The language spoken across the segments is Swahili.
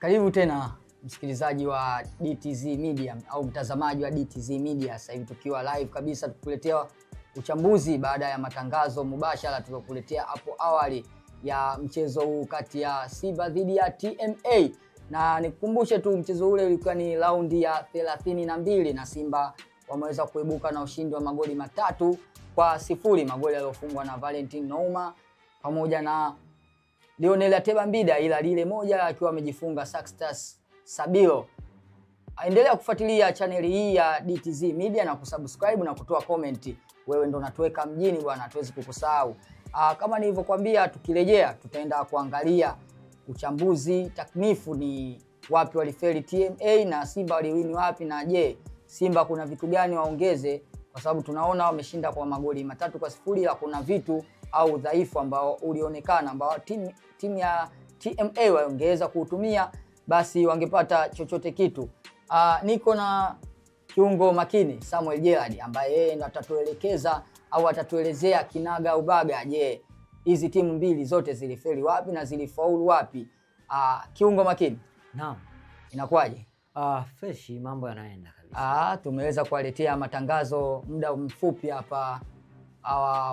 Karibu tena msikilizaji wa DTZ Media au mtazamaji wa DTZ Media. Sasa hivi tukiwa live kabisa tukuletea uchambuzi baada ya matangazo mubashara tuliokuletea hapo awali ya mchezo huu kati ya Simba dhidi ya TMA. Na nikukumbushe tu mchezo ule ulikuwa ni raundi ya 32 na Simba wameweza kuibuka na ushindi wa magoli 3-0, magoli yaliyofungwa na Valentine Nouma pamoja na Lionel Ateba Mbida, ila lile moja akiwa amejifunga Sextus Sabilo. Endelea kufuatilia channel hii ya DTZ Media na kusubscribe na kutoa comment. Wewe ndo unatuweka mjini bwana, hatuwezi kukusahau. Kama nilivyokuambia, tukirejea tutaenda kuangalia uchambuzi taknifu, ni wapi walifeli TMA na Simba waliwini wapi, na je, Simba kuna vitu gani waongeze, kwa sababu tunaona wameshinda kwa magoli 3-0, ila kuna vitu au dhaifu ambao ulionekana ambao timu ya TMA waongeza kuutumia, basi wangepata chochote kitu. Niko na kiungo makini Samuel Gerard ambaye yeye ndo atatuelekeza au atatuelezea kinaga ubaga, je, hizi timu mbili zote zilifeli wapi na zilifaulu wapi. Kiungo makini. Naam. Inakuwaje? Fresh, mambo yanaenda kabisa. Tumeweza kuwaletea matangazo muda mfupi hapa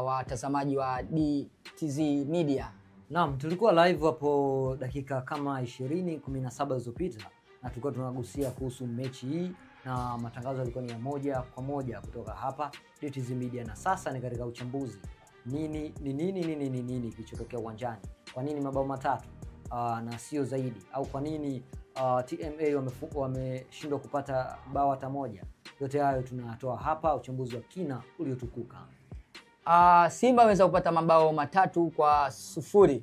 watazamaji wa DTZ Media. Naam, tulikuwa live hapo dakika kama 17 zilizopita na tulikuwa tunagusia kuhusu mechi hii na matangazo yalikuwa ni ya moja kwa moja kutoka hapa DTZ Media, na sasa ni katika uchambuzi. Nini kilichotokea uwanjani? Kwa nini mabao matatu na sio zaidi? Au kwa nini TMA wameshindwa kupata bao hata moja? Yote hayo tunatoa hapa, uchambuzi wa kina uliotukuka. Simba wameweza kupata mabao 3-0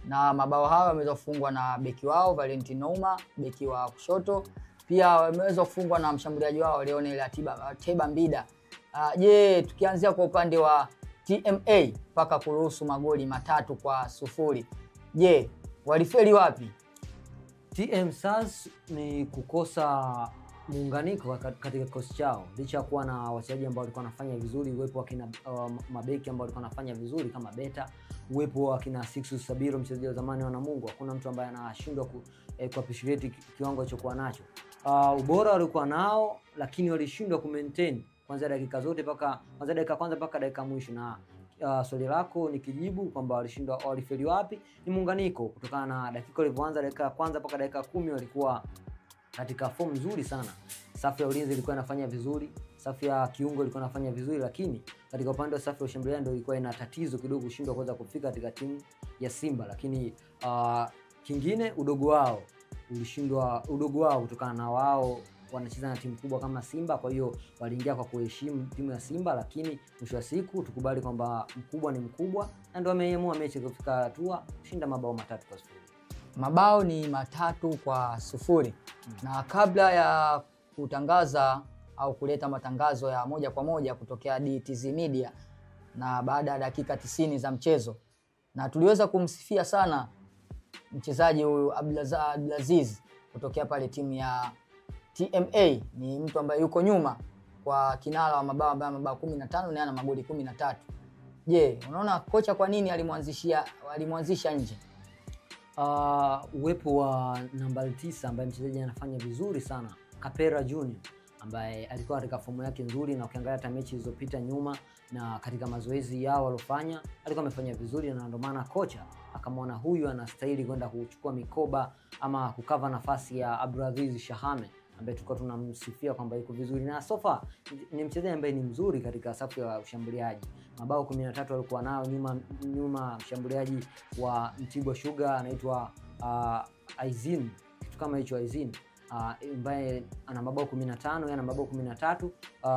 na mabao hayo wameweza kufungwa na beki wao Valentine Nouma, beki wa kushoto. Pia wameweza kufungwa na mshambuliaji wao Lionel Ateba Mbida. Je, tukianzia kwa upande wa TMA mpaka kuruhusu magoli 3-0, je, walifeli wapi? TM Stars ni kukosa muunganiko katika kikosi chao, licha kuwa na wachezaji ambao walikuwa wanafanya vizuri, uwepo wakina mabeki ambao walikuwa wanafanya vizuri kama Beta, uwepo wakina Sixtus Sabilo, mchezaji wa zamani wa Namungo. Hakuna mtu ambaye anashindwa kuappreciate kiwango alichokuwa nacho. Ubora walikuwa nao, lakini walishindwa ku-maintain kuanzia dakika zote kuanzia dakika kwanza mpaka dakika mwisho. Na swali lako nikijibu kwamba walifeli wapi, ni muunganiko. Kutokana na dakika ilivyoanza, dakika ya kwanza mpaka dakika 10 walikuwa katika form nzuri sana. Safu ya ulinzi ilikuwa inafanya vizuri, safu ya kiungo ilikuwa inafanya vizuri, lakini katika upande wa safu ya ushambuliaji ndio ilikuwa ina tatizo kidogo, kushindwa kuweza kufika katika timu ya Simba. Lakini kingine, udogo wao kutokana na wao wanacheza na timu kubwa kama Simba, kwa hiyo waliingia kwa kuheshimu timu ya Simba. Lakini mwisho wa siku tukubali kwamba mkubwa ni mkubwa, na ndio ameamua mechi kufika hatua kushinda mabao 3-0. Mabao ni 3-0. Na kabla ya kutangaza au kuleta matangazo ya moja kwa moja kutokea DTZ Media, na baada ya dakika 90 za mchezo, na tuliweza kumsifia sana mchezaji huyu Abdulaziz kutokea pale timu ya TMA. Ni mtu ambaye yuko nyuma kwa kinara wa mabao ambaye mabao 15 na ana magoli 13. Je, unaona kocha kwa nini alimwanzisha nje? Uwepo wa namba 9 ambaye mchezaji anafanya vizuri sana, Kapera Junior, ambaye alikuwa katika fomu yake nzuri, na ukiangalia hata mechi zilizopita nyuma na katika mazoezi yao walofanya alikuwa amefanya vizuri, na ndio maana kocha akamwona huyu anastahili kwenda kuchukua mikoba ama kukava nafasi ya Abdulaziz Shahame ambaye tulikuwa tunamsifia kwamba yuko vizuri, na sofa ni mchezaji ambaye ni mzuri katika safu ya ushambuliaji. Mabao 13 alikuwa nao nyuma mshambuliaji wa Mtibwa Sugar anaitwa Aizin, kitu kama hicho, Aizin ambaye ana mabao 15, yana mabao 13.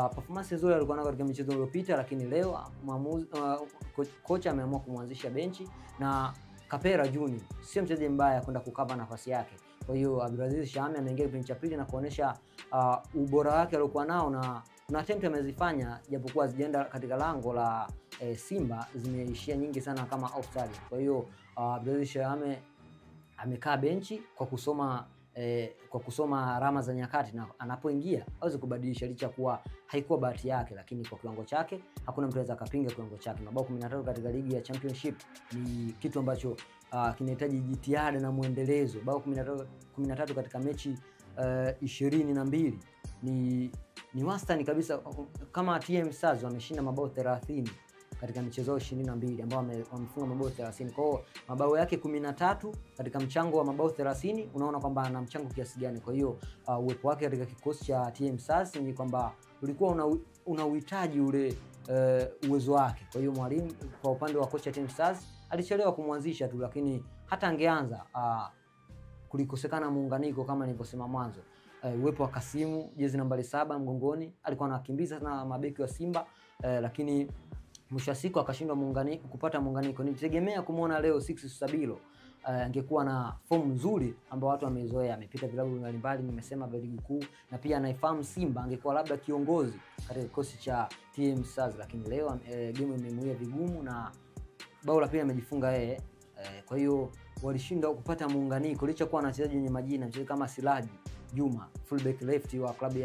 Performance nzuri alikuwa nayo katika michezo iliyopita, lakini leo kocha ameamua kumwanzisha benchi, na Kapera Junior sio mchezaji mbaya kwenda kukava nafasi yake. Kwa hiyo Abdulaziz Shahame ameingia kipindi cha pili na kuonesha ubora wake aliokuwa nao, na attempt amezifanya, japokuwa zijaenda katika lango la Simba, zimeishia nyingi sana kama offside. Kwa hiyo Abdulaziz Shahame amekaa benchi kwa kusoma kwa kusoma alama za nyakati, na anapoingia aweze kubadilisha, licha kuwa haikuwa bahati yake, lakini kwa kiwango chake hakuna mtu anaweza kupinga kiwango chake. Mabao 13 katika ligi ya Championship ni kitu ambacho kinahitaji jitihada na muendelezo. Bao 13 katika mechi 22 ni wastani kabisa. Kama TM Stars wameshinda mabao 30 katika michezo 22 ambao wamefunga mabao 30. Kwa hiyo mabao yake 13 katika mchango wa mabao 30, unaona kwamba ana mchango kiasi gani. Kwa hiyo uwepo wake katika kikosi cha TM Stars ni kwamba ulikuwa una uhitaji ule uwezo wake. Kwa hiyo mwalimu kwa upande wa kocha TM Stars alichelewa kumwanzisha tu, lakini hata angeanza kulikosekana muunganiko kama nilivyosema mwanzo. Uwepo wa Kasimu jezi nambari 7 mgongoni, alikuwa anakimbiza na mabeki wa Simba, lakini mwisho wa siku akashindwa kupata muunganiko. Nilitegemea kumuona leo Six Sabilo angekuwa na form nzuri ambayo watu wamezoea, amepita vilabu mbalimbali, nimesema vya ligi kuu, na pia anaifahamu Simba, angekuwa labda kiongozi katika kikosi cha TM Stars, lakini leo game imemuia vigumu na bao la pili amejifunga yeye. Kwa hiyo walishindwa kupata muunganiko licha kuwa na wachezaji wenye majina, mchezaji kama Silaji Juma, fullback left wa klabu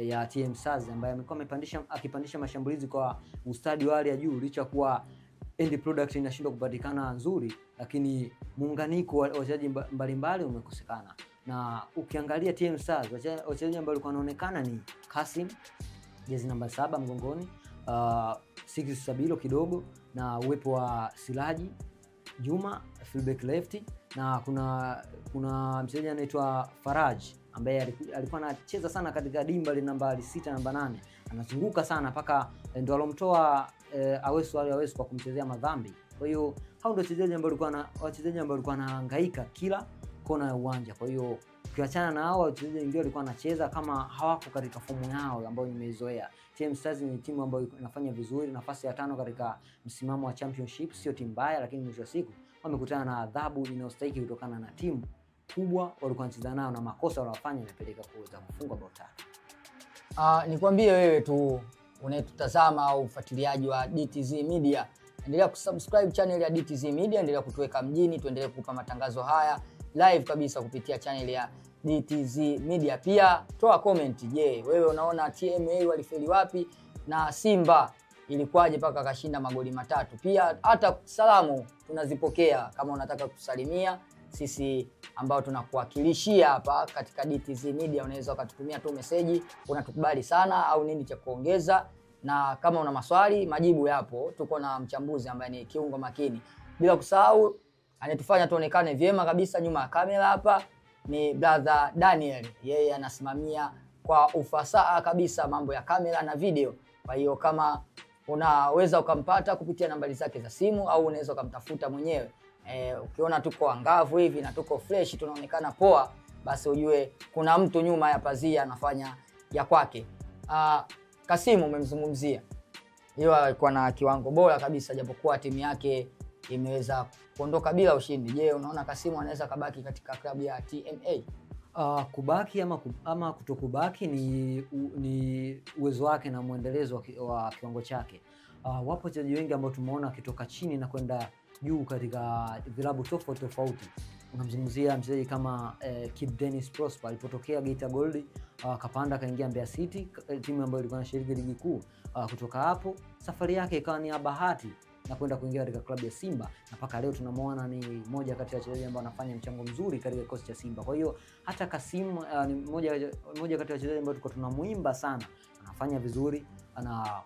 ya TM Stars, ambaye amekuwa akipandisha mashambulizi kwa ustadi wa hali ya juu, licha kuwa end product inashindwa kupatikana nzuri, lakini muunganiko wa wachezaji mbalimbali umekosekana. Na ukiangalia TM Stars wachezaji ambao walikuwa wanaonekana ni Kasim jezi namba 7 mgongoni, Six Sabilo kidogo, na uwepo wa Silaji Juma fullback left, na kuna mchezaji anaitwa Faraj ambaye alikuwa anacheza sana katika dimba la nambari 6 namba 8, anazunguka sana mpaka ndio alomtoa Awesu kwa kumchezea madhambi. Kwa hiyo hao ndio wachezaji ambao walikuwa wanahangaika kila kona ya uwanja. Kwa hiyo ukiachana na hao wachezaji wengine walikuwa wanacheza kama hawako katika fomu yao ambayo nimezoea. TM Stars ni timu ambayo inafanya vizuri, nafasi ya 5 katika msimamo wa Championship, sio timu mbaya, lakini mwisho wa siku wamekutana na adhabu inayostahili kutokana na timu kubwa walikuwa wanacheza nao na makosa waliyofanya yamepeleka kuweza kufunga bao 3. Nikwambie wewe tu unayetutazama au mfuatiliaji wa DTZ Media, endelea kusubscribe channel ya DTZ Media, endelea kutuweka mjini, tuendelee kukupa matangazo haya live kabisa kupitia channel ya DTZ Media. Pia toa comment, je, wewe unaona TMA walifeli wapi na Simba ilikuwaje mpaka akashinda magoli 3? Pia hata salamu tunazipokea, kama unataka kusalimia sisi ambao tunakuwakilishia hapa katika DTZ Media, unaweza ukatutumia tu message, unatukubali sana au nini cha kuongeza, na kama una maswali majibu yapo, tuko na mchambuzi ambaye ni kiungo makini. Bila kusahau anatufanya tuonekane vyema kabisa nyuma ya kamera hapa ni brother Daniel, yeye anasimamia kwa ufasaha kabisa mambo ya kamera na video. Kwa hiyo kama unaweza ukampata kupitia nambari zake za simu au unaweza ukamtafuta mwenyewe. Ukiona tuko angavu hivi na tuko fresh, tunaonekana poa, basi ujue kuna mtu nyuma ya pazia anafanya ya kwake. Kasimu umemzungumzia, yeye alikuwa na kiwango bora kabisa japokuwa timu yake imeweza kuondoka bila ushindi. Je, unaona Kasimu anaweza kabaki katika klabu ya TMA? Kubaki ama kutokubaki ni uwezo wake na muendelezo wa kiwango chake. Wapo wachezaji wengi ambao tumeona kitoka chini na kwenda juu katika vilabu tofauti. Unamzungumzia mchezaji kama Kip Dennis Prosper alipotokea Geita Gold, kapanda kaingia Mbeya City, timu ambayo ilikuwa inashiriki ligi kuu. Kutoka hapo safari yake ikawa ni ya bahati na kwenda kuingia katika klabu ya Simba, na mpaka leo tunamuona ni moja kati ya wachezaji ambao wanafanya mchango mzuri katika kikosi cha Simba. Kwa hiyo hata Kasim ni moja kati ya wachezaji ambao tulikuwa tunamuimba sana, anafanya vizuri, ana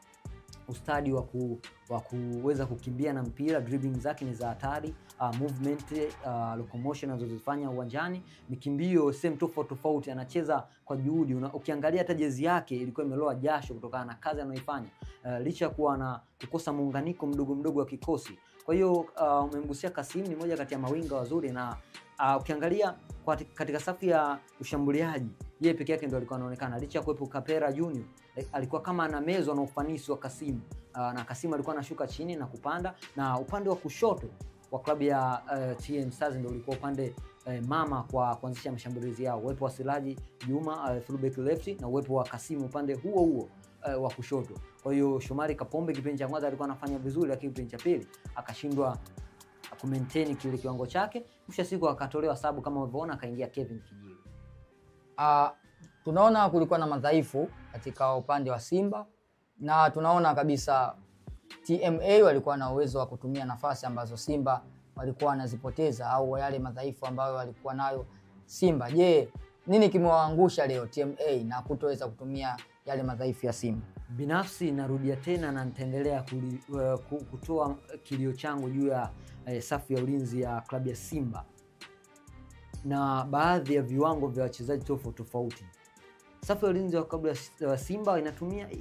ustadi wa kuweza kukimbia na mpira, dribbling zake ni za hatari, movement, locomotion anazozifanya uwanjani, mikimbio sehemu tofauti, anacheza kwa juhudi. Ukiangalia hata jezi yake ilikuwa imeloa jasho kutokana na kazi anayoifanya, licha kuwa na kukosa muunganiko mdogo wa kikosi. Kwa hiyo umemgusia Kasim, ni moja kati ya mawinga wazuri, na ukiangalia katika safu ya ushambuliaji yeye peke yake ndio alikuwa anaonekana, licha kuwepo Kapera Junior alikuwa kama anamezwa na ufanisi wa Kasim, na Kasim alikuwa anashuka chini na kupanda, na upande wa kushoto wa klabu ya TM Stars ndio ulikuwa upande mama kwa kuanzisha mashambulizi yao, uwepo wa Silaji Juma fullback left na uwepo wa Kasim upande huo wa kushoto. Kwa hiyo Shomari Kapombe kipindi cha kwanza alikuwa anafanya vizuri, lakini kipindi cha pili akashindwa ku maintain kile kiwango chake, mwisho siku akatolewa sababu kama unavyoona akaingia Kevin Kijili. Tunaona kulikuwa na madhaifu katika upande wa Simba, na tunaona kabisa TMA walikuwa na uwezo wa kutumia nafasi ambazo Simba walikuwa wanazipoteza, au yale madhaifu ambayo walikuwa nayo Simba. Je, nini kimewaangusha leo TMA na kutoweza kutumia yale madhaifu ya Simba? Binafsi narudia tena na nitaendelea kutoa kilio changu juu ya safu ya ulinzi ya klabu ya Simba na baadhi ya viwango vya wachezaji tofauti. Safu ya ulinzi wa klabu ya Simba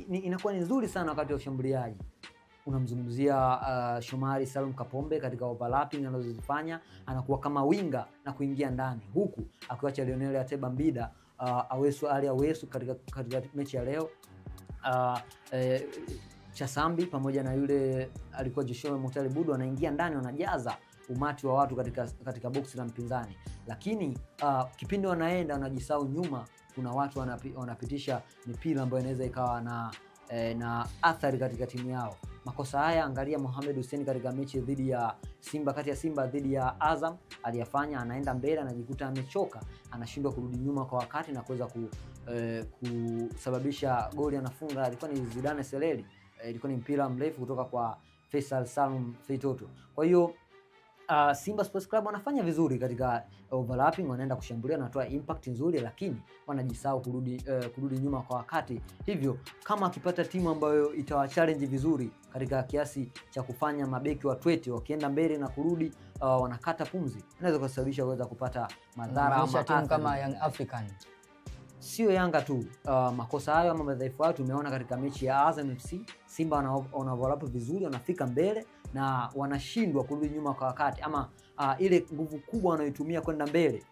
inakuwa ni nzuri sana wakati wa ushambuliaji. Unamzungumzia Shomari Salum Kapombe katika overlapping anazozifanya, anakuwa kama winga na kuingia ndani, huku akiacha Lionel Ateba Mbida Awesu katika mechi ya leo. Chasambi pamoja na yule alikuwa Joshua Mutale Budo anaingia ndani, wanajaza umati wa watu katika boksi la mpinzani, lakini kipindi wanaenda wanajisahau nyuma, kuna watu wanapitisha mipira ambayo inaweza ikawa na athari katika timu yao. Makosa haya angalia Mohamed Hussein katika mechi dhidi ya Simba, kati ya Simba dhidi ya Azam aliyafanya. Anaenda mbele, anajikuta amechoka, anashindwa kurudi nyuma kwa wakati na kuweza kusababisha goli. Anafunga ilikuwa ni Zidane Seleli, ilikuwa ni mpira mrefu kutoka kwa Faisal Salum Feitoto. Kwa hiyo Simba Sports Club wanafanya vizuri katika overlapping, wanaenda kushambulia na wanatoa impact nzuri, lakini wanajisahau kurudi nyuma kwa wakati. Hivyo kama akipata timu ambayo itawa challenge vizuri katika kiasi cha kufanya mabeki wa twete wakienda mbele na kurudi wanakata pumzi, inaweza kusababisha kuweza kupata madhara ama timu kama Young African. Sio Yanga tu, makosa hayo ama madhaifu hayo tumeona katika mechi ya Azam FC. Simba wana overlap vizuri, wanafika mbele na wanashindwa kurudi nyuma kwa wakati, ama ile nguvu kubwa anayotumia kwenda mbele,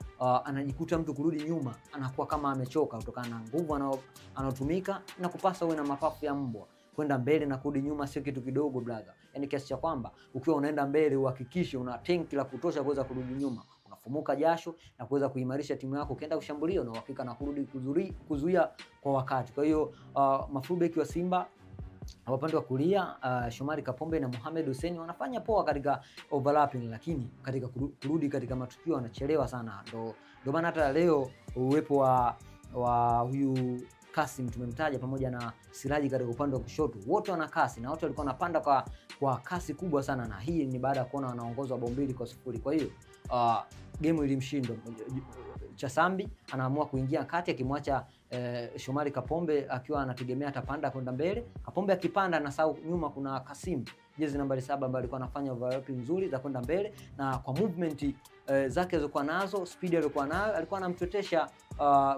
anajikuta mtu kurudi nyuma anakuwa kama amechoka kutokana na nguvu anayotumika, na kupasa uwe na mapafu ya mbwa. Kwenda mbele na kurudi nyuma sio kitu kidogo brother, yani kiasi cha kwamba ukiwa unaenda mbele uhakikishe una tanki la kutosha kuweza kurudi nyuma, unafumuka jasho na kuweza kuimarisha timu yako. Ukienda kushambulia na uhakika na kurudi kuzuia kwa wakati. Kwa hiyo mafullback wa Simba upande wa kulia Shomari Kapombe na Mohamed Hussein wanafanya poa katika overlapping, lakini katika kurudi katika matukio wanachelewa sana. Ndio maana hata leo uwepo wa huyu Kasim tumemtaja pamoja na Siraji katika upande wa kushoto, wote wana kasi na wote walikuwa wanapanda kwa kasi kubwa sana, na hii ni baada ya kuona wanaongozwa bao 2-0. Kwa hiyo game ilimshinda. Chasambi anaamua kuingia kati akimwacha Shomari Kapombe akiwa anategemea atapanda kwenda mbele. Kapombe akipanda na sau nyuma kuna Kasim jezi nambari 7 ambaye alikuwa anafanya overlapping nzuri za kwenda mbele, na kwa movement zake alizokuwa nazo, speed aliyokuwa nayo, alikuwa anamchotesha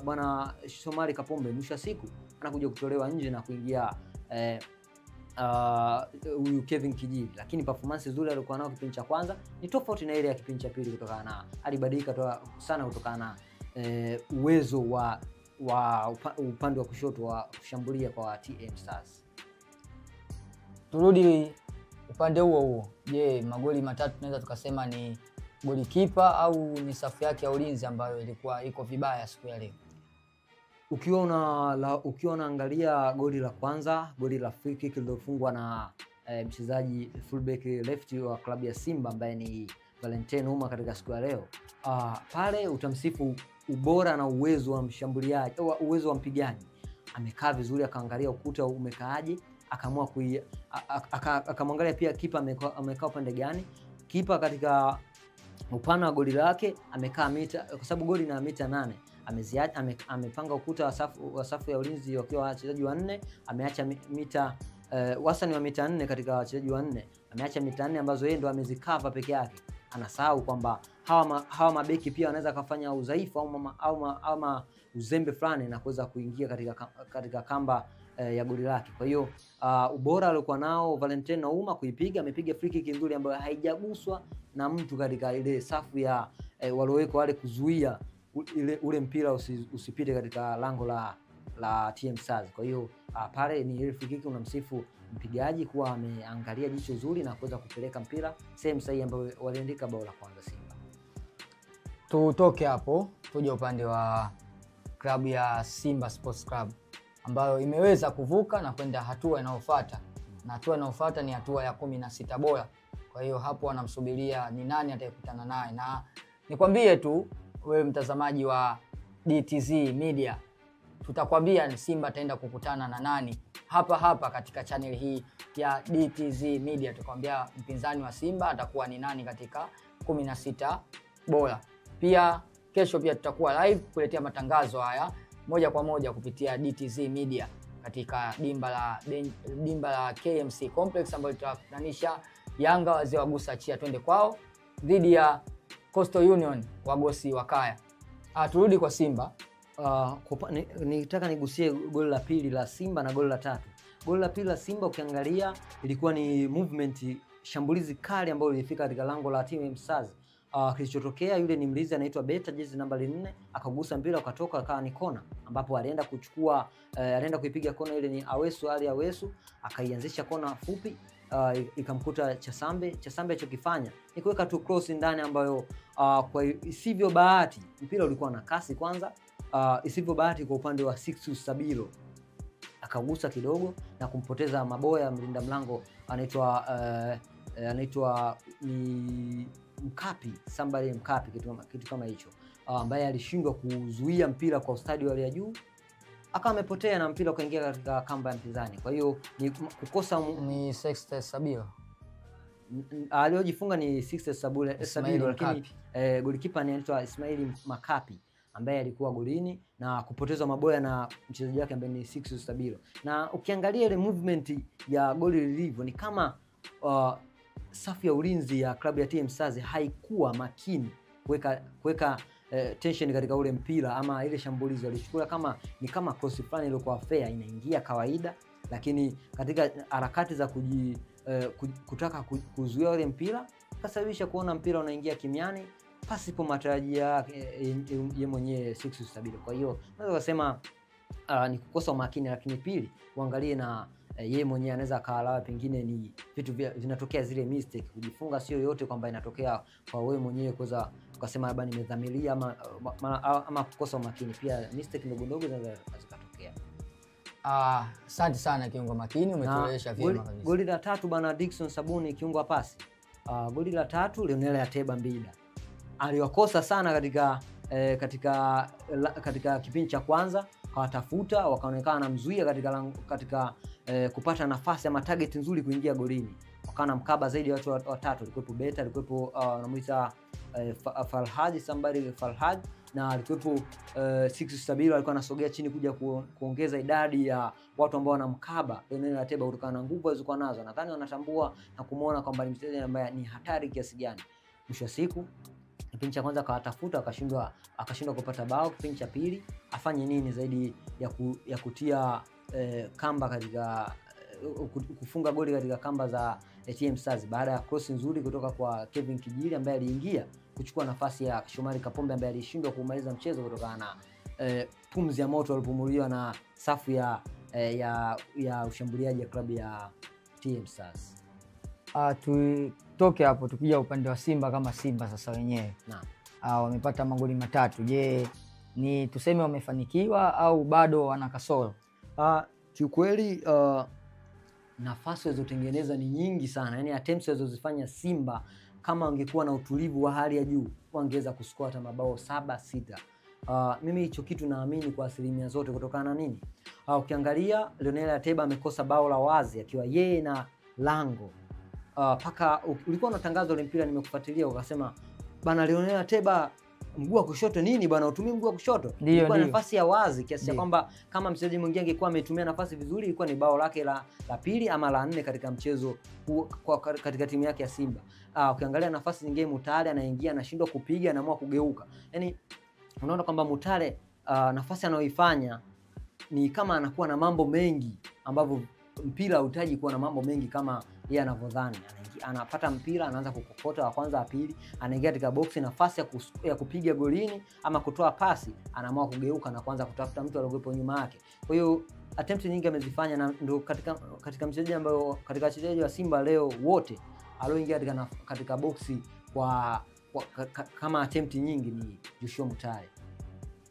bwana Shomari Kapombe. Mwisho siku anakuja kutolewa nje na kuingia huyu Kevin Kijili, lakini performance nzuri alikuwa nao kipindi cha kwanza ni tofauti na ile ya kipindi cha pili, kutokana na alibadilika sana kutokana na uwezo wa upande wa kushoto wa kushambulia kwa TM Stars. Turudi upande huo. Je, magoli matatu tunaweza tukasema ni golikipa au ni safu yake ya ulinzi ambayo ilikuwa iko vibaya siku ya leo? Ukiwa unaangalia goli la kwanza, goli la free kick lilofungwa na mchezaji fullback left wa klabu ya Simba ambaye ni Valentine Uma katika siku ya leo, pale utamsifu ubora na uwezo wa mshambuliaji, uwezo wa mpigaji. Amekaa vizuri, akaangalia ukuta umekaaje, akaamua akamwangalia pia kipa amekaa upande gani. Kipa katika upana wa goli lake amekaa mita, kwa sababu goli na mita 8, amepanga ukuta wa safu ya ulinzi wakiwa wachezaji wanne, ameacha mita wastani wa mita 4 katika wachezaji wanne, ameacha mita 4 ambazo yeye ndo amezikava peke yake. Anasahau kwamba hawa mabeki pia wanaweza kufanya udhaifu au uzembe fulani na kuweza kuingia katika kamba ya goli lake. Kwa hiyo ubora aliokuwa nao Valentine Uma kuipiga, amepiga free kick nzuri ambayo haijaguswa na mtu katika ile safu ya walioweka wale kuzuia ule mpira usipite katika lango la TM Stars. Kwa hiyo pale ni ile free kick, unamsifu mpigaji kuwa ameangalia jicho zuri na kuweza kupeleka mpira sehemu sahihi ambayo waliandika bao la kwanza Simba. Tutoke hapo tuje upande wa klabu ya Simba Sports Club ambayo imeweza kuvuka na kwenda hatua inayofuata, na hatua inayofuata ni hatua ya 16 bora. Kwa hiyo hapo wanamsubiria ni nani atakayekutana naye, na nikwambie tu wewe mtazamaji wa DTZ Media. Tutakwambia ni Simba ataenda kukutana na nani hapa hapa katika channel hii ya DTZ Media. Tutakwambia mpinzani wa Simba atakuwa ni nani katika 16 bora. Pia kesho pia tutakuwa live kuletea matangazo haya moja kwa moja kupitia DTZ Media katika dimba la KMC Complex, ambayo tutakutanisha Yanga wazee wa Gusa Chia twende kwao dhidi ya Coastal Union wagosi wa Kaya. Turudi kwa Simba. Nitaka nigusie goli la pili la Simba na goli la tatu. Goli la pili la Simba ukiangalia ilikuwa ni movement, shambulizi kali ambayo ilifika katika lango la timu ya Msazi. Kilichotokea, yule ni mlinzi anaitwa Beta, jezi namba 4, akagusa mpira ukatoka akawa ni kona, ambapo alienda kuchukua alienda kuipiga kona. Ile ni Awesu akaianzisha kona fupi, ikamkuta Chasambe. Alichokifanya ni kuweka tu cross ndani, ambayo kwa isivyo bahati mpira ulikuwa na kasi kwanza, isivyo bahati kwa upande wa Sixtus Sabilo akagusa kidogo na kumpoteza maboya mlinda mlango anaitwa ni Mkapi, kitu kama hicho, ambaye alishindwa kuzuia mpira kwa ustadi wa juu, akawa amepotea na mpira ukaingia katika kamba ya mpinzani. Kwa hiyo ni kukosa ni Sixtus Sabilo aliojifunga ni Sixtus Sabilo, lakini golikipa anaitwa Ismaili Makapi ambaye alikuwa golini na kupoteza maboya na mchezaji wake ambaye ni Sixtus Sabilo. Na ukiangalia ile movement ya goli lilivyo, ni kama safu ya ulinzi ya klabu ya TM Stars haikuwa makini kuweka tension katika ule mpira, ama ile shambulizi walichukua ni kama cross fulani iliyokuwa fair, inaingia kawaida, lakini katika harakati za kutaka kuzuia ule mpira kasababisha kuona mpira unaingia kimiani pasipo matarajio yeye mwenyewe Sixtus Sabilo. Kwa hiyo naweza kusema ni kukosa umakini, lakini pili uangalie na yeye mwenyewe anaweza kaalawa, pengine ni vitu vinatokea zile mistake. Kujifunga sio yote kwamba inatokea kwa wewe mwenyewe kuweza ukasema labda nimedhamiria ama kukosa umakini. Pia mistake ndogo ndogo zinaweza zikatokea. Asante sana kiungo makini, umetuelewesha vyema kabisa. Goli la tatu bana Dickson Sabuni, kiungo wa pasi. Goli la tatu Leonel Ateba Mbida aliwakosa sana katika kipindi cha kwanza, hawatafuta wakaonekana namzuia katika kupata nafasi ama target nzuri kuingia golini, wakaana mkaba zaidi ya watu watatu. Alikuwepo Beta, alikuwepo namuita Falhaj, na alikuwepo Sixtus Sabilo alikuwa anasogea chini kuja kuongeza idadi ya watu ambao wanamkaba Leonel Ateba kutokana na nguvu alizokuwa nazo. Nadhani wanatambua na kumuona kwamba ni mchezaji ambaye ni hatari kiasi gani. Mwisho wa siku kipindi cha kwanza akatafuta akashindwa kupata bao. Kipindi cha pili afanye nini zaidi ya kutia kamba katika kufunga goli katika kamba za TM Stars, baada ya cross nzuri kutoka kwa Kevin Kijili ambaye aliingia kuchukua nafasi ya Shomari Kapombe ambaye alishindwa kumaliza mchezo kutokana na pumzi ya moto alipumuliwa na safu ya ushambuliaji ya klabu ya TM Stars. Tutoke hapo tukija upande wa Simba. Kama Simba sasa wenyewe wamepata magoli matatu, je, ni tuseme wamefanikiwa au bado wana kasoro? Kiukweli nafasi walizotengeneza ni nyingi sana, yani attempts walizozifanya Simba kama wangekuwa na utulivu wa hali ya juu wangeweza kuscore hata mabao 7-6. Mimi hicho kitu naamini kwa asilimia zote kutokana na nini? Ukiangalia Leonel Ateba amekosa bao la wazi akiwa yeye na lango. Paka ulikuwa unatangaza ile mpira, nimekufuatilia ukasema bana Leonel Ateba mguu wa kushoto nini bana, utumie mguu wa kushoto. Ilikuwa nafasi ya wazi kiasi cha kwamba kama mchezaji mwingine angekuwa ametumia nafasi vizuri, ilikuwa ni bao lake la pili ama la 4 katika mchezo katika timu yake ya Simba. Ukiangalia nafasi nyingine Mutale anaingia anashindwa kupiga, anaamua kugeuka. Yaani unaona kwamba Mutale nafasi anayoifanya ni kama anakuwa na mambo mengi ambavyo mpira hutaji kuwa na mambo mengi kama yeye anavyodhani. Anapata mpira anaanza kukokota wa kwanza wa pili, anaingia katika boxi, nafasi ya kupiga golini ama kutoa pasi anaamua kugeuka na kuanza kutafuta mtu aliyepo nyuma yake. Kwa hiyo attempt nyingi amezifanya, na ndio katika mchezaji ambaye katika wachezaji wa Simba leo wote alioingia katika boxi kama attempt nyingi ni Joshua Mutale.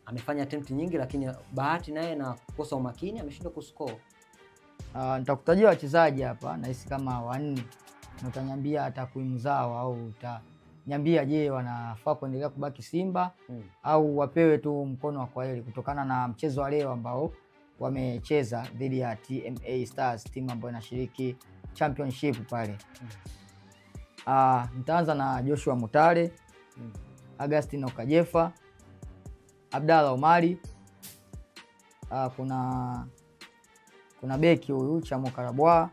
Amefanya attempt nyingi, lakini bahati naye na kukosa umakini ameshindwa kuscore. Nitakutajia wachezaji hapa nahisi kama 4 na utaniambia takwimu zao au niambia, je, wanafaa kuendelea kubaki Simba au wapewe tu mkono wa kwaheri kutokana na mchezo wa leo ambao wamecheza dhidi ya TMA Stars, timu ambayo inashiriki championship pale. Nitaanza na Joshua Mutale, Augustine Okajefa, Abdalla Omari, kuna beki huyu Chamo Karabwa,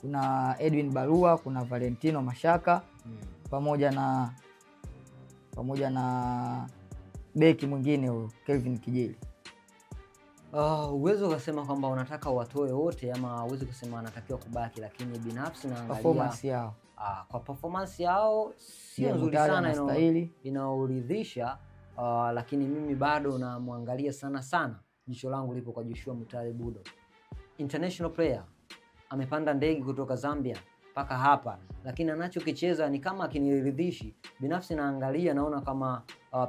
kuna Edwin Barua, kuna Valentino Mashaka pamoja na beki mwingine huyu Kelvin Kijeli. Uwezo ukasema kwamba unataka watoe wote ama uwezo kusema wanatakiwa kubaki, lakini binafsi naangalia performance yao. Kwa performance yao sio nzuri sana, inaoridhisha, lakini mimi bado namwangalia sana. Jicho langu lipo kwa Joshua Mutale Budo. International player, amepanda ndege kutoka Zambia mpaka hapa, lakini anachokicheza ni kama akiniridhishi. Binafsi naangalia naona kama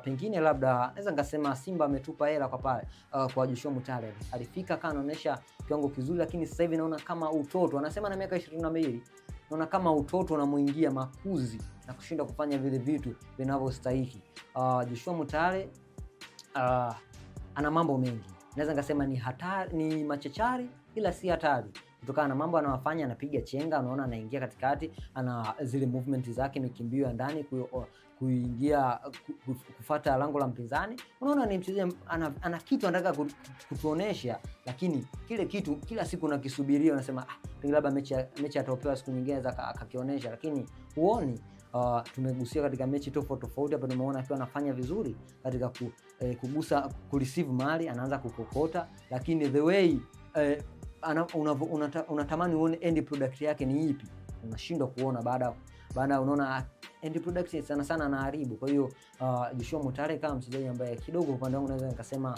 pengine labda naweza ngasema Simba ametupa hela kwa pale kwa Joshua Mutale. Alifika kana anaonyesha kiwango kizuri, lakini sasa hivi naona kama utoto. Anasema na miaka 22. Naona kama utoto unamuingia, makuzi na kushinda kufanya vile vitu vinavyostahili. Joshua Mutale ana mambo mengi. Naweza ngasema ni hatari, ni machachari ila si hatari. Kutokana na mambo anayofanya, anapiga chenga, unaona anaingia katikati, ana zile movement zake, mikimbio ya ndani kuingia kufuata lango la mpinzani. Unaona ni mchezaji ana kitu anataka kutuonesha, lakini kile kitu kila siku nakisubiria, unasema pengine labda mechi ataopewa siku nyingine za akakionyesha, lakini huoni. Tumegusia katika mechi tofauti hapa, tumeona akiwa anafanya vizuri katika kugusa, kureceive mali, anaanza kukokota, lakini the way unatamani uone end product yake ni ipi, unashindwa kuona. Baada unaona end product sana anaharibu. Kwa hiyo Joshua Mutale kama mchezaji ambaye kidogo upande wangu naweza nikasema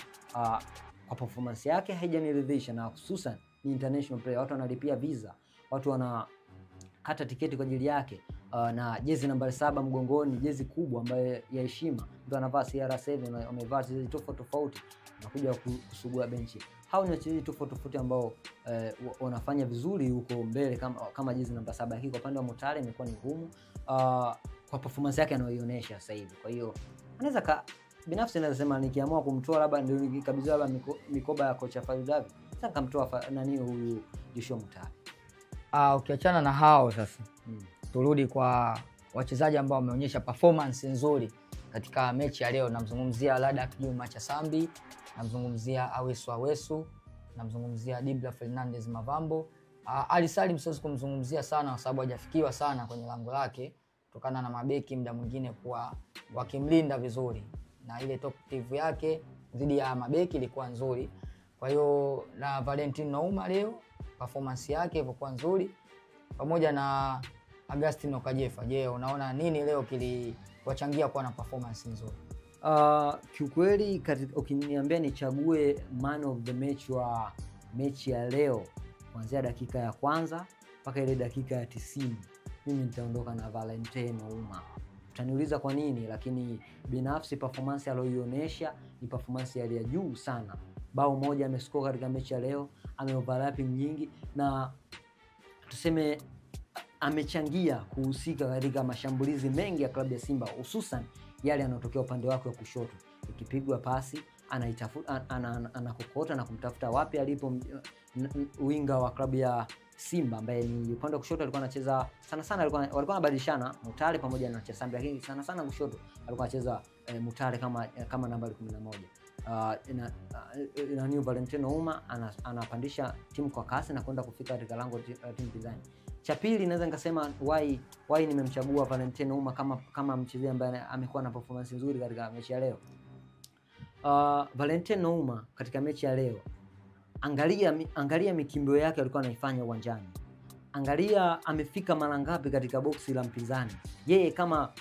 kwa performance yake haijaniridhisha, na hususan ni international player, watu wanalipia visa, watu wanakata tiketi kwa ajili yake, na jezi nambari 7 mgongoni, jezi kubwa ambayo ya heshima, mtu anavaa CR7, amevaa jezi tofauti nakuja kusugua benchi. Hao ni wachezaji tofauti ambao wanafanya vizuri huko mbele kama jezi namba 7. Lakini kwa upande wa Mutale imekuwa ni ngumu kwa performance yake anayoionyesha sasa hivi. Kwa hiyo anaweza binafsi naweza sema nikiamua kumtoa labda ndio nikikabidhiwa labda mikoba ya kocha Fadlu David, sasa nikamtoa nani huyu Joshua Mutale. Ukiachana na hao sasa, turudi kwa wachezaji ambao wameonyesha performance nzuri katika mechi ya leo. Namzungumzia Ladak Juma Chasambi, namzungumzia Awesu, namzungumzia Dibla Fernandez Mavambo. Ali Salim siwezi kumzungumzia sana kwa sababu hajafikiwa sana kwenye lango lake kutokana na mabeki muda mwingine kuwa wakimlinda vizuri, na ile talkative yake dhidi ya mabeki ilikuwa nzuri. Kwa hiyo na Valentino Nouma leo performance yake ilikuwa nzuri, pamoja na Augustine Okajefa. Je, unaona nini leo kiliwachangia kuwa na performance nzuri? Kiukweli ukiniambia nichague man of the match wa mechi ya leo kuanzia dakika ya kwanza mpaka ile dakika ya 90, mimi nitaondoka na Valentino Nouma. Utaniuliza kwa nini, lakini binafsi performance aliyoionyesha ni performance ya juu sana. Bao moja amescore katika mechi ya leo, ameoverlapping nyingi, na tuseme amechangia kuhusika katika mashambulizi mengi ya klabu ya Simba, hususan yale yanayotokea upande wake wa kushoto. Ikipigwa pasi anaitafuta, anakokota na kumtafuta wapi alipo winga wa klabu ya Simba ambaye ni upande wa kushoto. Alikuwa anacheza sana walikuwa wanabadilishana Mutale pamoja na Chasambi, lakini sana kushoto alikuwa anacheza Mutale kama nambari 11. Na New Valentino Nouma anapandisha timu kwa kasi na kwenda kufika katika lango timu pinzani. Cha pili naweza nikasema why nimemchagua Valentino Nouma kama mchezaji ambaye amekuwa na performance nzuri katika mechi ya leo. Valentino Nouma katika mechi ya leo, angalia mikimbio yake alikuwa anaifanya uwanjani. Angalia amefika mara ngapi katika boksi la mpinzani yeye kama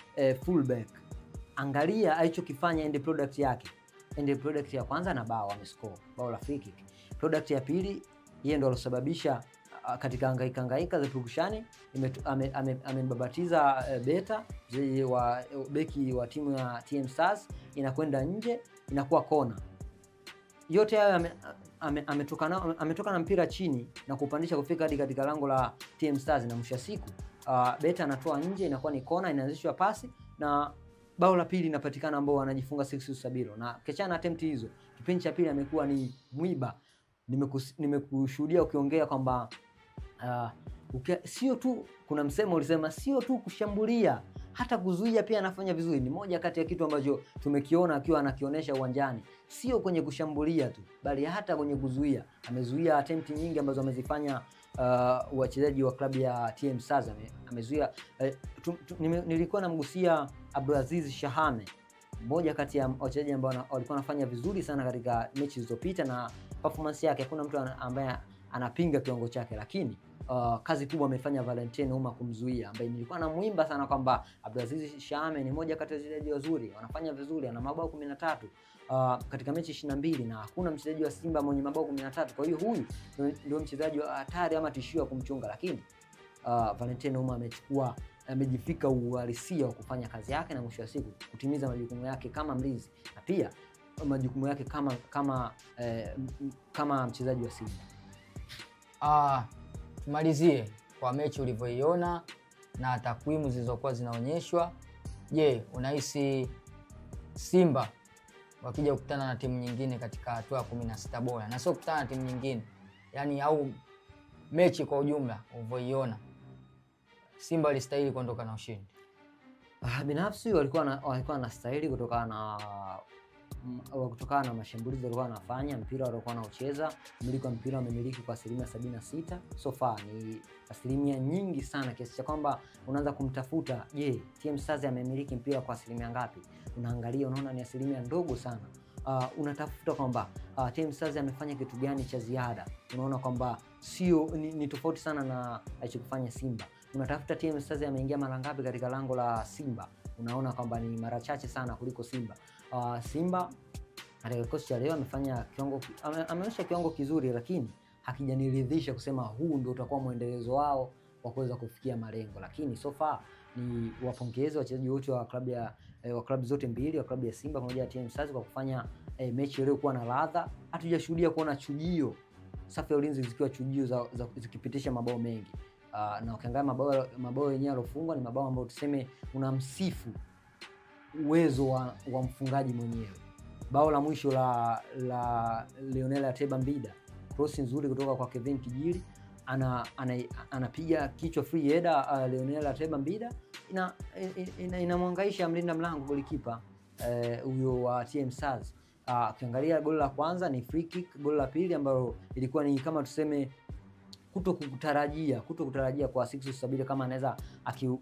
fullback. Angalia alichokifanya end product yake. End product ya kwanza na bao amescore, bao la free kick. Product ya pili yeye ndo alosababisha katika hangaika za pukushani, amembabatiza Beta wa beki wa timu ya TM Stars, inakwenda nje, inakuwa kona. Yote hayo ametoka na mpira chini na kupandisha kufika hadi katika lango la TM Stars, na mwisho siku Beta anatoa nje, inakuwa ni kona, inaanzishwa pasi na bao la pili linapatikana ambao wanajifunga Sixtus Sabilo, na kiachana attempt hizo, kipindi cha pili amekuwa ni mwiba. Nimekushuhudia ukiongea kwamba sio tu, kuna msemo ulisema sio tu kushambulia, hata kuzuia pia anafanya vizuri. Ni moja kati ya kitu ambacho tumekiona akiwa anakionyesha uwanjani, sio kwenye kushambulia tu, bali hata kwenye kuzuia. Amezuia attempt nyingi ambazo amezifanya wachezaji wa klabu ya TM Stars. Amezuia nilikuwa namgusia Abdulaziz Shahame, mmoja kati ya wachezaji ambao walikuwa wanafanya vizuri sana katika mechi zilizopita, na performance yake hakuna mtu ambaye anapinga kiwango chake, lakini kazi kubwa amefanya Valentin Uma kumzuia, ambaye nilikuwa namuimba sana kwamba Abdulaziz Shahame ni moja kati ya wachezaji wazuri, wanafanya vizuri, ana mabao 13 katika mechi 22, na hakuna mchezaji wa Simba mwenye mabao 13. Kwa hiyo huyu ndio mchezaji wa hatari ama tishio kumchunga, lakini Valentin Uma amejifika uhalisia wa kufanya kazi yake na mwisho wa siku kutimiza majukumu yake kama mlinzi na pia majukumu yake kama mchezaji wa Simba. Tumalizie kwa mechi ulivyoiona na takwimu zilizokuwa zinaonyeshwa. Je, unahisi Simba wakija kukutana na timu nyingine katika hatua ya 16 bora, na sio kukutana na timu nyingine, yani au mechi kwa ujumla ulivyoiona, Simba walistahili kuondoka na ushindi? Binafsi walikuwa wanastahili kutokana na mashambulizi walikuwa wanafanya, mpira walikuwa wanaocheza, mmiliki wa mpira wamemiliki kwa 76%. So far ni asilimia nyingi sana, kiasi cha kwamba unaanza kumtafuta, je, TM Stars amemiliki mpira kwa asilimia ngapi? Unaangalia unaona ni asilimia ndogo sana. Unatafuta kwamba TM Stars amefanya kitu gani cha ziada, unaona kwamba sio ni tofauti sana na alichofanya Simba. Unatafuta TM Stars ameingia mara ngapi katika lango la Simba, unaona kwamba ni mara chache sana kuliko Simba. Simba katika kikosi cha leo ameonyesha kiwango kizuri, lakini hakijaniridhisha kusema huu ndio utakuwa muendelezo wao wa kuweza kufikia malengo. Lakini so far ni wapongeze wachezaji wote wa klabu zote mbili, wa klabu ya Simba pamoja na TM Stars kwa kufanya mechi ile kuwa na ladha. Hatujashuhudia kuona chujio, safu ya ulinzi zikiwa chujio zikipitisha mabao mengi. Na ukiangalia mabao yenyewe alofungwa ni mabao ambayo tuseme unamsifu uwezo wa mfungaji mwenyewe. Bao la mwisho la Leonel Ateba Mbida, cross nzuri kutoka kwa Kevin Kijili, anapiga kichwa free header Leonel Ateba Mbida, inamhangaisha mlinda mlango golikipa huyo wa TM Stars. Ukiangalia goli la kwanza ni free kick, goli la pili ambalo ilikuwa ni kama tuseme kutokutarajia kwa Sixtus Sabilo, kama anaweza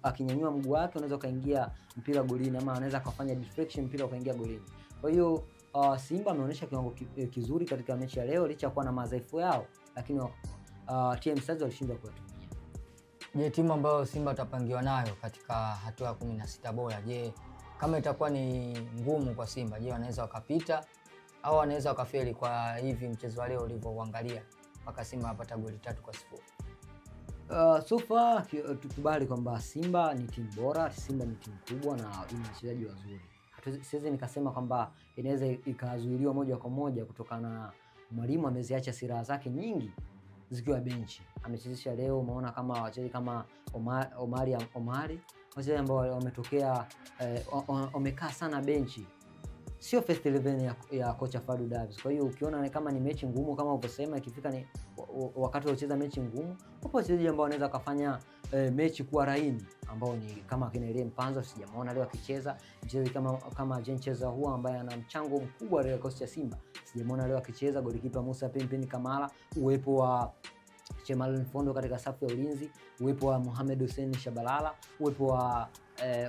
akinyanyua mguu wake unaweza kaingia mpira golini, ama anaweza kufanya deflection mpira ukaingia golini. Kwa hiyo Simba ameonyesha kiwango kizuri katika mechi ya leo licha kuwa na madhaifu yao, lakini TM Stars walishindwa kuyatumia. Je, timu ambayo Simba atapangiwa nayo katika hatua ya 16 bora, je, kama itakuwa ni ngumu kwa Simba, je wanaweza wakapita au wanaweza wakafeli kwa hivi mchezo wa leo ulivyoangalia mpaka Simba apata goli 3-0? So far tukubali kwamba Simba ni timu bora, Simba ni timu kubwa na ina wachezaji wazuri. Siwezi nikasema kwamba inaweza ikazuiliwa moja kwa moja kutokana na mwalimu ameziacha silaha zake nyingi zikiwa benchi. Amechezesha leo, umeona kama wachezaji kama Omari, wachezaji ambao wametokea wamekaa sana benchi, sio first 11 ya kocha Fadlu Davis. Kwa hiyo ukiona kama ni mechi ngumu kama ulivyosema, ikifika ni wakati wa kucheza mechi ngumu, hapo wachezaji ambao wanaweza kufanya mechi kuwa laini, ambao ni kama kina Elie Mpanzo, sijamuona leo akicheza. Mchezaji kama Jean Cheza huwa ambaye ana mchango mkubwa katika kocha Simba, sijamuona leo akicheza. Golikipa Musa Pimpini Kamara, uwepo wa Chemalon Fondo katika safu ya ulinzi, uwepo wa Mohamed Hussein Shabalala, uwepo wa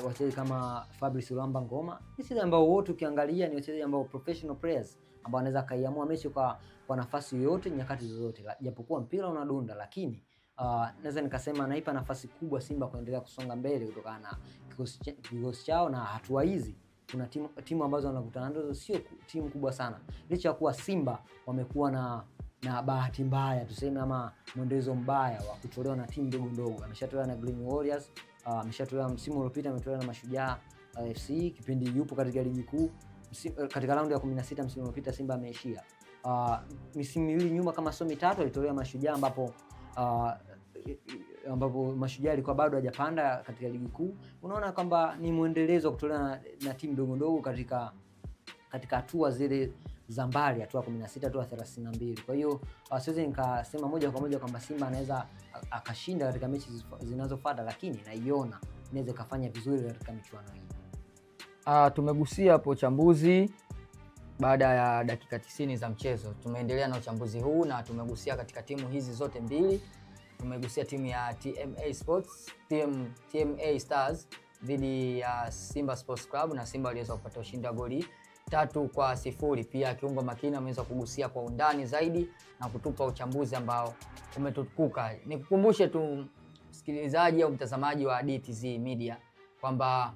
wachezaji kama Fabrice Luamba Ngoma, wachezaji ambao wote ukiangalia ni wachezaji ambao professional players ambao wanaweza kaiamua mechi kwa nafasi yoyote nyakati zozote. Japokuwa mpira unadunda, lakini naweza nikasema naipa nafasi kubwa Simba kuendelea kusonga mbele kutokana na kikosi chao na hatua hizi. Kuna timu ambazo wanakutana nazo sio timu kubwa sana, licha ya kuwa Simba wamekuwa na bahati mbaya tuseme, ama mwendelezo mbaya wa kutolewa na timu ndogo ndogo. Ameshatolewa na Green Warriors, ameshatolewa msimu uliopita, ametolewa na Mashujaa FC kipindi yupo katika ligi kuu. Katika raundi ya 16 msimu uliopita Simba ameishia. Misimu miwili nyuma kama sio mitatu alitolewa Mashujaa, ambapo ambapo Mashujaa alikuwa bado hajapanda katika ligi kuu. Unaona kwamba ni muendelezo kutolewa na timu ndogo ndogo katika hatua zile za mbali, hatua 16, hatua 32. Kwa hiyo siwezi nikasema moja kwa moja kwamba Simba anaweza akashinda katika mechi zinazofuata, lakini naiona inaweza kufanya vizuri katika michuano hii. Tumegusia hapo uchambuzi baada ya dakika 90 za mchezo. Tumeendelea na uchambuzi huu na tumegusia katika timu hizi zote mbili. Tumegusia timu ya TMA Stars dhidi ya Simba Sports Club, na Simba waliweza kupata ushindi wa goli 3-0. Pia kiungo makini ameweza kugusia kwa undani zaidi na kutupa uchambuzi ambao umetukuka. Nikukumbushe tu msikilizaji au mtazamaji wa DTZ Media kwamba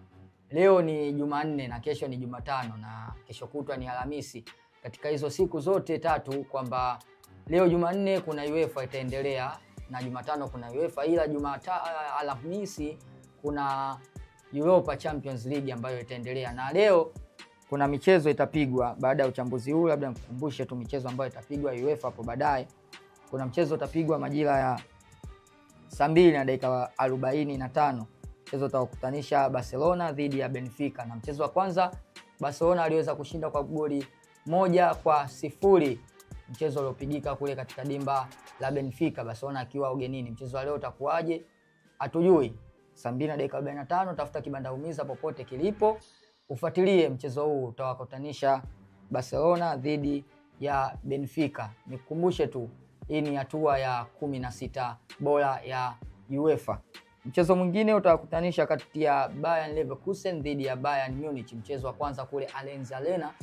leo ni Jumanne na kesho ni Jumatano na kesho kutwa ni Alhamisi. Katika hizo siku zote tatu, kwamba leo Jumanne kuna UEFA itaendelea na Jumatano kuna UEFA, ila Alhamisi kuna Europa Champions League ambayo itaendelea, na leo kuna michezo itapigwa. Baada ya uchambuzi huu, labda nikukumbushe tu michezo ambayo itapigwa UEFA hapo baadaye. Kuna mchezo utapigwa majira ya saa 2:45. Mchezo utakutanisha Barcelona dhidi ya Benfica, na mchezo wa kwanza Barcelona aliweza kushinda kwa goli 1-0. Mchezo uliopigika kule katika dimba la Benfica, Barcelona akiwa ugenini. Mchezo wa leo utakuwaje hatujui. Saa 2:45, tafuta kibanda umiza popote kilipo, ufuatilie mchezo huu. Utawakutanisha Barcelona dhidi ya Benfica. Nikukumbushe tu hii ni hatua ya 16 bora ya UEFA. Mchezo mwingine utawakutanisha kati ya Bayern Leverkusen dhidi ya Bayern Munich. Mchezo wa kwanza kule Allianz Arena,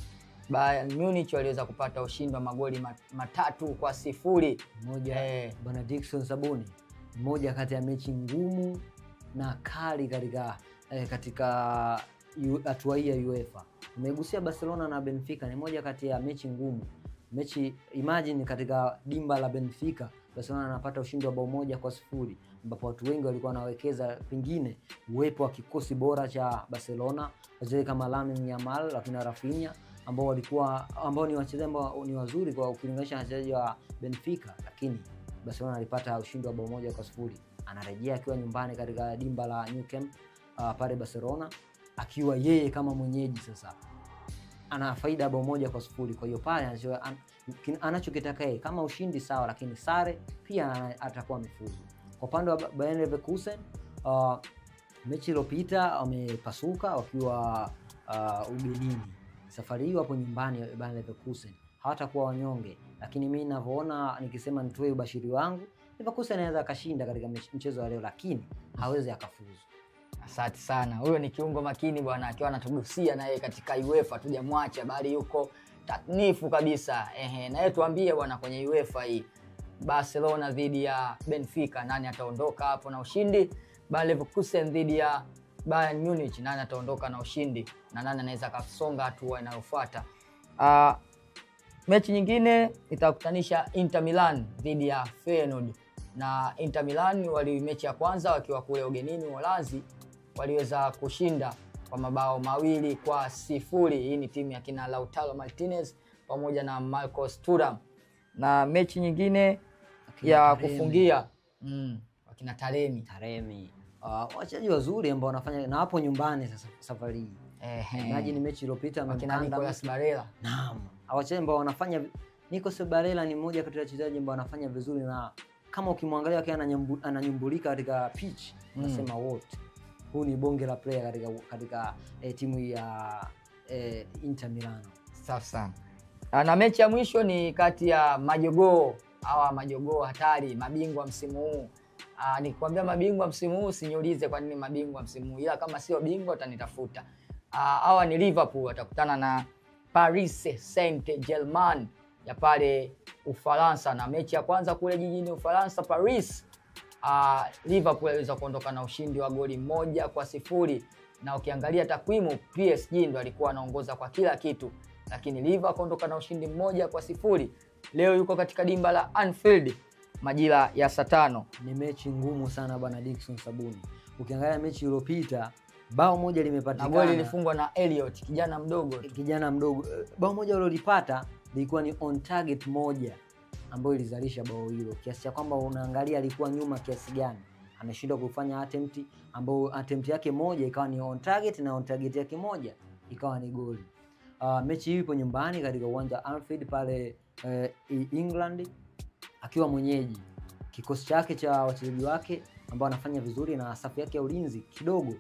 Bayern Munich waliweza kupata ushindi wa magoli 3-0. Bwana Dickson Sabuni, moja kati ya mechi ngumu na kali katika hatua hii ya UEFA. Umegusia Barcelona na Benfica, ni moja kati ya mechi ngumu. Imagine katika dimba la Benfica Barcelona anapata ushindi wa bao 1-0, ambapo watu wengi walikuwa wanawekeza pengine uwepo wa kikosi bora cha Barcelona, wachezaji kama Lamine Yamal lakini Rafinha ambao ni wachezaji ambao ni wazuri kwa ukilinganisha na wachezaji wa Benfica, lakini Barcelona alipata ushindi wa bao 1-0. Anarejea akiwa nyumbani katika dimba la Nou Camp pale Barcelona, akiwa yeye kama mwenyeji. Sasa ana faida bao 1-0. Kwa hiyo pale anachokitaka yeye kama ushindi sawa, lakini sare pia atakuwa amefuzu. Kwa upande wa Bayern Leverkusen, mechi iliyopita wamepasuka wakiwa ugenini. Safari hii wapo nyumbani Bayern Leverkusen, hawatakuwa wanyonge, lakini mimi ninavyoona, nikisema nitoe ubashiri wangu, Leverkusen anaweza akashinda katika mchezo wa leo, lakini hawezi akafuzu. Asante sana. Huyo ni kiungo makini bwana, akiwa anatugusia na yeye katika UEFA, tujamwacha bali yuko taknifu kabisa. Na yeye tuambie bwana, kwenye UEFA hii Barcelona dhidi ya Benfica, nani ataondoka hapo na ushindi? Bayern Leverkusen dhidi ya Bayern Munich, nani ataondoka na ushindi na nani anaweza kasonga hatua inayofuata? Mechi nyingine itakutanisha Inter Milan dhidi ya Feyenoord, na Inter Milan mechi ya kwanza wakiwa kule ugenini Uholanzi waliweza kushinda kwa mabao 2-0. Hii ni timu ya kina Lautaro Martinez pamoja na Marcos Thuram. Na mechi nyingine ya kufungia wakina Taremi. Wachezaji wazuri ambao wanafanya na hapo nyumbani sasa safari hii. Imagine mechi iliyopita wakina Nicolas Barella. Naam. Wachezaji ambao wanafanya, Nicolas Barella ni mmoja kati ya wachezaji ambao wanafanya vizuri, na kama ukimwangalia akiwa ananyumbulika katika pitch, unasema wote huu ni bonge la player katika timu ya Inter Milan. Safi sana. Na mechi ya mwisho ni kati ya majogoo hatari, mabingwa msimu huu. Nikikwambia mabingwa msimu huu usiniulize kwa nini mabingwa msimu huu, ila kama sio bingwa utanitafuta. Hawa ni Liverpool, watakutana na Paris Saint-Germain ya pale Ufaransa, na mechi ya kwanza kule jijini Ufaransa Paris, Liverpool aliweza kuondoka na ushindi wa goli 1-0, na ukiangalia takwimu PSG ndo alikuwa anaongoza kwa kila kitu, lakini Liverpool kuondoka na ushindi 1-0. Leo yuko katika dimba la Anfield majira ya saa 5. Ni mechi ngumu sana bwana Dickson Sabuni. Ukiangalia mechi iliyopita bao moja limepatikana, na goli lilifungwa na Elliot, kijana mdogo. Bao moja alilopata lilikuwa ni on target moja ambayo ilizalisha bao hilo, kiasi cha kwamba unaangalia alikuwa nyuma kiasi gani. ameshindwa kufanya attempt, ambayo attempt yake moja ikawa ni on target na on target yake moja ikawa ni goli. Mechi hii ipo nyumbani katika uwanja wa Anfield pale England, akiwa mwenyeji. Kikosi chake cha wachezaji wake ambao wanafanya vizuri na safu yake ya ulinzi kidogo,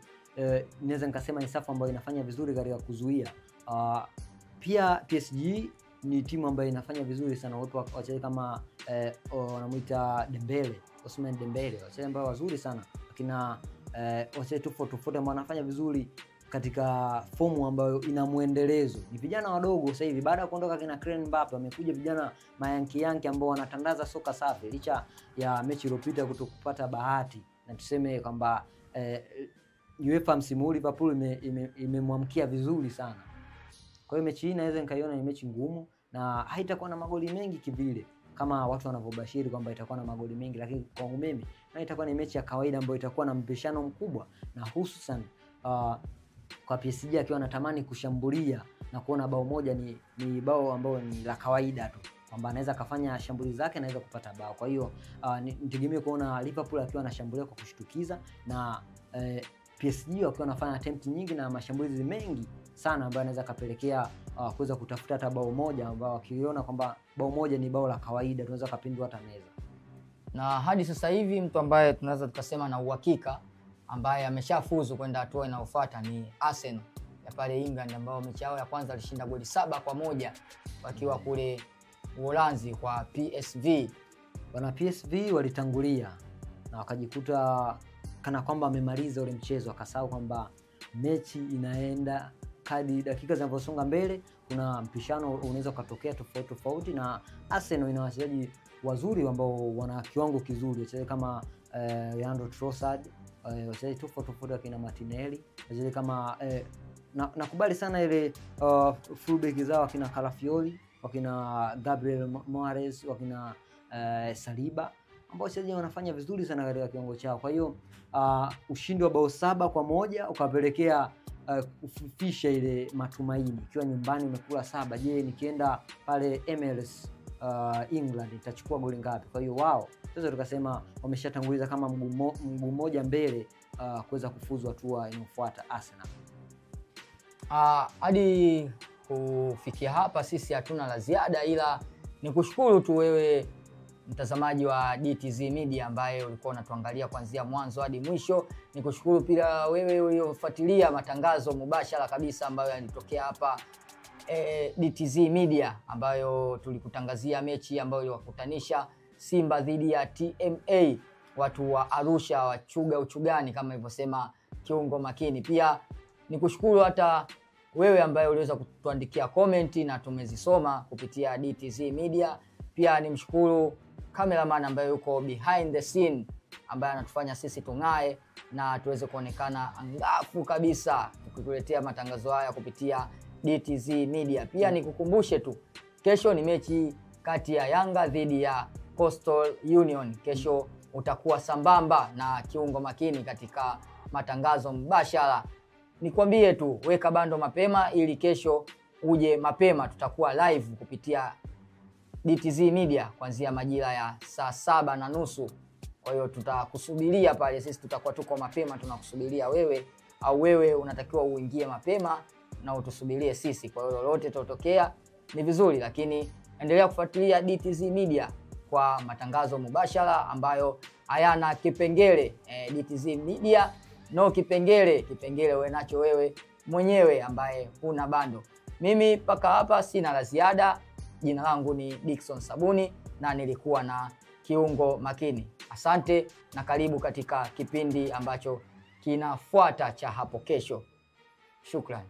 naweza nikasema ni safu ambayo inafanya vizuri katika kuzuia. Pia PSG ni timu ambayo inafanya vizuri sana. Watu wachezaji kama wanamuita Dembele, Ousmane Dembele, wachezaji ambao wazuri sana, lakini wachezaji tofauti ambao wanafanya vizuri katika fomu ambayo ina muendelezo. Ni vijana wadogo sasa hivi, baada ya kuondoka kina Kylian Mbappe wamekuja vijana mayanki ambao wanatandaza soka safi, licha ya mechi iliyopita kutokupata bahati. Na tuseme kwamba UEFA msimu huu Liverpool imemwamkia vizuri sana. Kwa hiyo mechi hii naweza nikaiona ni mechi ngumu na haitakuwa na magoli mengi kivile kama watu wanavyobashiri kwamba itakuwa na magoli mengi, lakini kwangu mimi na itakuwa ni mechi ya kawaida ambayo itakuwa na mpishano mkubwa, na hususan kwa PSG akiwa anatamani kushambulia na kuona bao moja ni bao ambao ni la kawaida tu, kwamba anaweza kafanya shambulizi zake anaweza kupata bao. Kwa hiyo nitegemea kuona Liverpool akiwa anashambulia kwa kushtukiza na PSG wakiwa wanafanya attempt nyingi na mashambulizi mengi sana ambayo anaweza kapelekea kuweza kutafuta hata bao moja, ambao wakiona kwamba bao moja ni bao la kawaida tunaweza kapindua hata meza. Na hadi sasa hivi mtu ambaye tunaweza tukasema na uhakika ambaye ameshafuzu kwenda hatua inayofuata ni Arsenal ya pale England, ambao mechi yao ya kwanza alishinda goli 7-1 wakiwa kule Uholanzi kwa PSV. Wana PSV walitangulia na wakajikuta kana kwamba wamemaliza ule mchezo, akasahau kwamba mechi inaenda kadi dakika zinavyosonga mbele, kuna mpishano unaweza kutokea tofauti, na Arsenal ina wachezaji wazuri ambao wana kiwango kizuri, wachezaji kama Leandro Trossard, wachezaji tofauti kina Martinelli, wachezaji kama nakubali sana ile fullback zao wakina Calafiori, wakina Gabriel Magalhaes, wakina Saliba, ambao wachezaji wanafanya vizuri sana katika kiwango chao. Kwa hiyo ushindi wa bao 7-1 ukapelekea kufifisha ile matumaini. Ikiwa nyumbani umekula 7, je, nikienda pale MLS England itachukua goli ngapi? Kwa hiyo wao sasa tukasema wameshatanguliza kama mguu mmoja mbele kuweza kufuzu hatua inayofuata Arsenal. Hadi kufikia hapa sisi hatuna la ziada, ila nikushukuru tu wewe mtazamaji wa DTZ Media ambaye ulikuwa unatuangalia kuanzia mwanzo hadi mwisho. Nikushukuru pia wewe uliofuatilia matangazo mubashara kabisa ambayo yanitokea hapa DTZ Media, ambayo tulikutangazia mechi ambayo iliwakutanisha Simba dhidi ya TMA, watu wa Arusha wa Uchugani kama ilivyosema kiungo makini. Pia nikushukuru hata wewe ambaye uliweza kutuandikia comment na tumezisoma kupitia DTZ Media. Pia nimshukuru cameraman ambaye yuko behind the scene ambaye anatufanya sisi tung'ae na tuweze kuonekana angafu kabisa tukikuletea matangazo haya kupitia DTZ Media. Pia nikukumbushe tu, kesho ni mechi kati ya Yanga dhidi ya Coastal Union. Kesho utakuwa sambamba na kiungo makini katika matangazo mbashara. Nikwambie tu weka bando mapema ili kesho uje mapema, tutakuwa live kupitia DTZ Media kuanzia majira ya saa 7:30. Kwa hiyo tutakusubiria pale, sisi tutakuwa tuko mapema tunakusubiria wewe, au wewe unatakiwa uingie mapema na utusubirie sisi. Kwa hiyo lolote tutotokea ni vizuri, lakini endelea kufuatilia DTZ Media kwa matangazo mubashara ambayo hayana kipengele. DTZ Media no kipengele wewe nacho wewe mwenyewe ambaye huna bando. Mimi paka hapa sina la ziada. Jina langu ni Dickson Sabuni na nilikuwa na kiungo makini. Asante na karibu katika kipindi ambacho kinafuata cha hapo kesho. Shukrani.